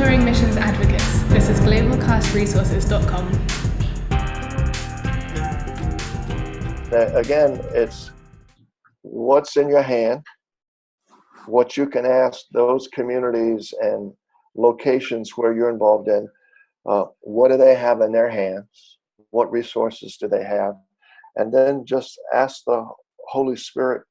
Mentoring Missions Advocates. This is GlobalCASTresources.com. Again, it's what's in your hand, what you can ask those communities and locations where you're involved in. What do they have in their hands? What resources do they have? And then just ask the Holy Spirit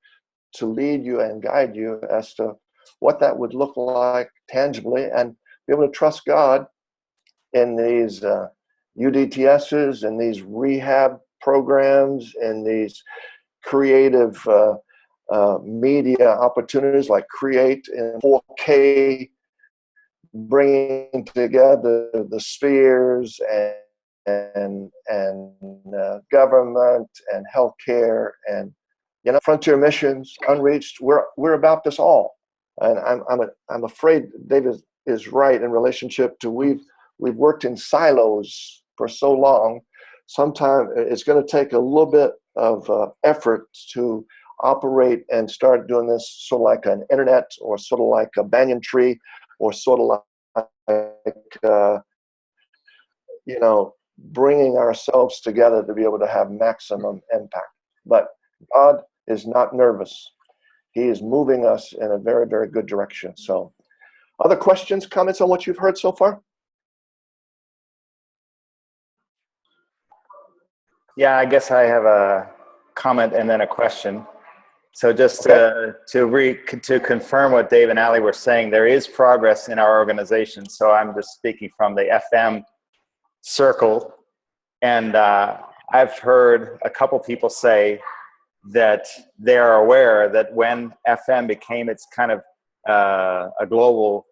to lead you and guide you as to what that would look like tangibly, and be able to trust God in these UDTSs and these rehab programs and these creative media opportunities like Create in 4K, bringing together the spheres and government and healthcare and frontier missions, unreached. We're about this all, and I'm afraid David is right in relationship to we've worked in silos for so long. Sometimes it's going to take a little bit of effort to operate and start doing this sort of like an internet, or sort of like a banyan tree, or sort of like bringing ourselves together to be able to have maximum impact. But God is not nervous. He is moving us in a very, very good direction. So, other questions, comments on what you've heard so far? Yeah, I guess I have a comment and then a question. So just to confirm what Dave and Ali were saying, there is progress in our organization. So I'm just speaking from the FM circle. And I've heard a couple people say that they are aware that when FM became its kind of a global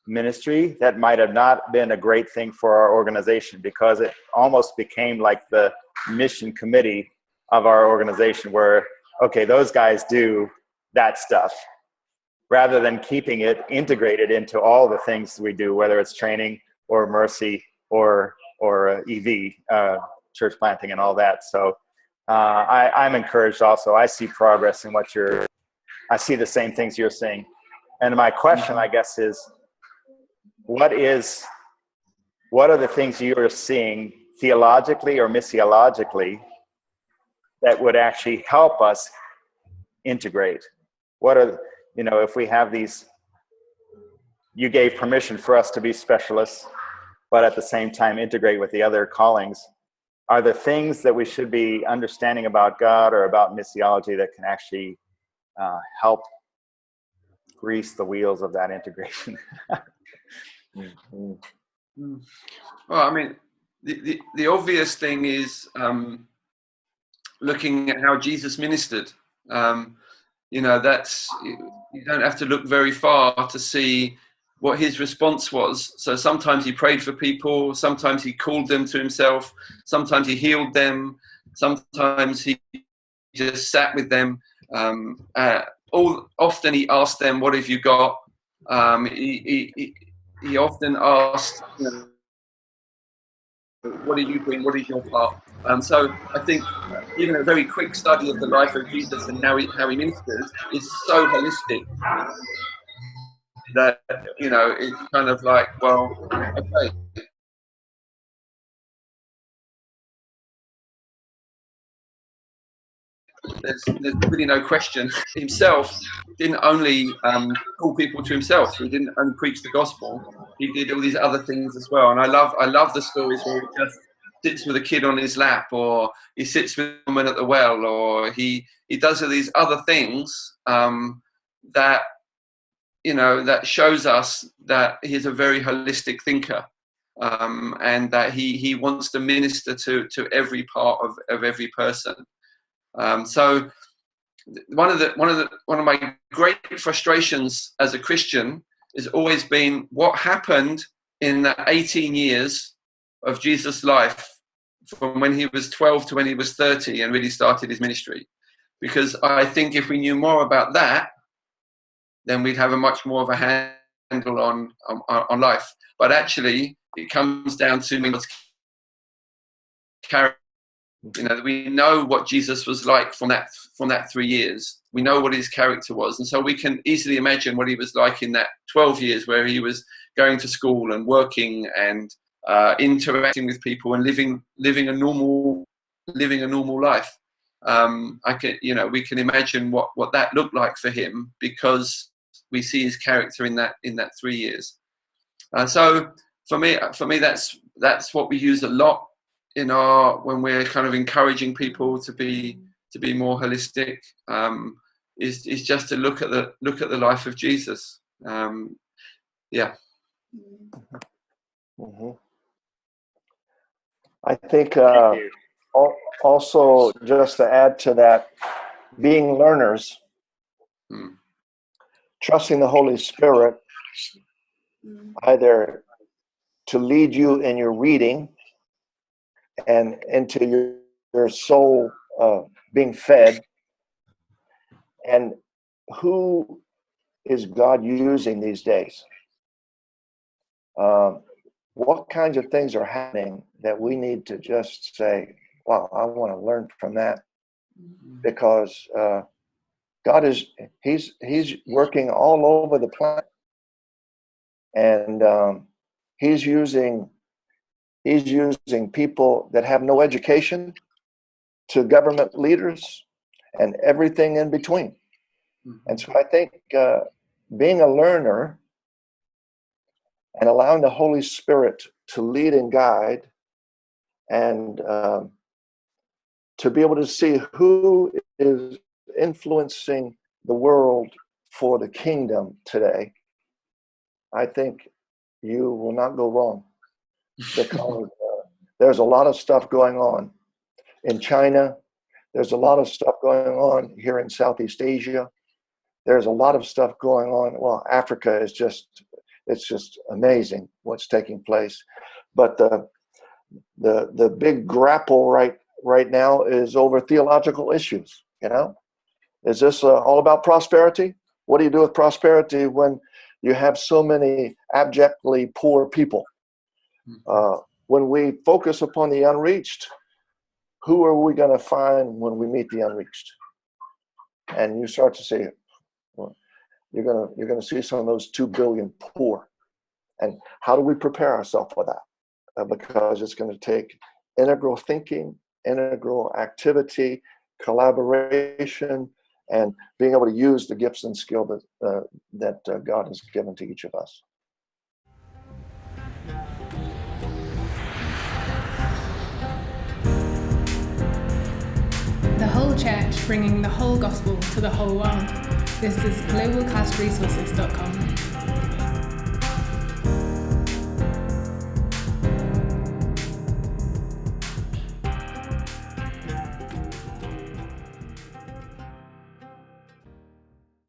ministry, that might have not been a great thing for our organization, because it almost became like the mission committee of our organization, where, okay, those guys do that stuff, rather than keeping it integrated into all the things we do, whether it's training or mercy or EV, church planting and all that. So I'm encouraged also. I see progress in I see the same things you're saying. And my question, I guess, is what are the things you're seeing theologically or missiologically that would actually help us integrate? What are, if we have these, you gave permission for us to be specialists, but at the same time integrate with the other callings. Are there things that we should be understanding about God or about missiology that can actually help grease the wheels of that integration? Well, I mean, the obvious thing is looking at how Jesus ministered. That's, you don't have to look very far to see what his response was. So sometimes he prayed for people, sometimes he called them to himself, sometimes he healed them, sometimes he just sat with them. Often he asked them, "What have you got?" He often asked, "What are you doing? What is your part?" So I think even a very quick study of the life of Jesus and how he ministers is so holistic that it's kind of like, well, okay. There's really no question. Himself didn't only call people to himself. He didn't only preach the gospel. He did all these other things as well. And I love the stories where he just sits with a kid on his lap, or he sits with a woman at the well, or he does all these other things that that shows us that he's a very holistic thinker, and that he wants to minister to every part of every person. So one of my great frustrations as a Christian has always been what happened in the 18 years of Jesus' life, from when he was 12 to when he was 30 and really started his ministry. Because I think if we knew more about that, then we'd have a much more of a handle on life. But actually, it comes down to God's character You know, we know what Jesus was like from that 3 years. We know what his character was, and so we can easily imagine what he was like in that 12 years, where he was going to school and working and interacting with people and living a normal life. We can imagine what that looked like for him, because we see his character in that 3 years. So for me, that's what we use a lot when we're kind of encouraging people to be more holistic. Is just to look at the life of Jesus. Yeah. Mm-hmm. I think also, just to add to that, being learners, trusting the Holy Spirit either to lead you in your reading and into your soul being fed, and who is God using these days? What kinds of things are happening that we need to just say, wow, I want to learn from that, because God he's working all over the planet, and he's using people that have no education to government leaders and everything in between. And so I think being a learner and allowing the Holy Spirit to lead and guide, and to be able to see who is influencing the world for the kingdom today, I think you will not go wrong, because there's a lot of stuff going on in China. There's a lot of stuff going on here in Southeast Asia. There's a lot of stuff going on. Well, Africa is it's just amazing what's taking place. But the big grapple right now is over theological issues. You know, is this all about prosperity? What do you do with prosperity when you have so many abjectly poor people? When we focus upon the unreached, who are we going to find when we meet the unreached? And you start to see, well, you're going to see some of those 2 billion poor. And how do we prepare ourselves for that? Because it's going to take integral thinking, integral activity, collaboration, and being able to use the gifts and skill that God has given to each of us. The whole church bringing the whole gospel to the whole world. This is GlobalCASTresources.com.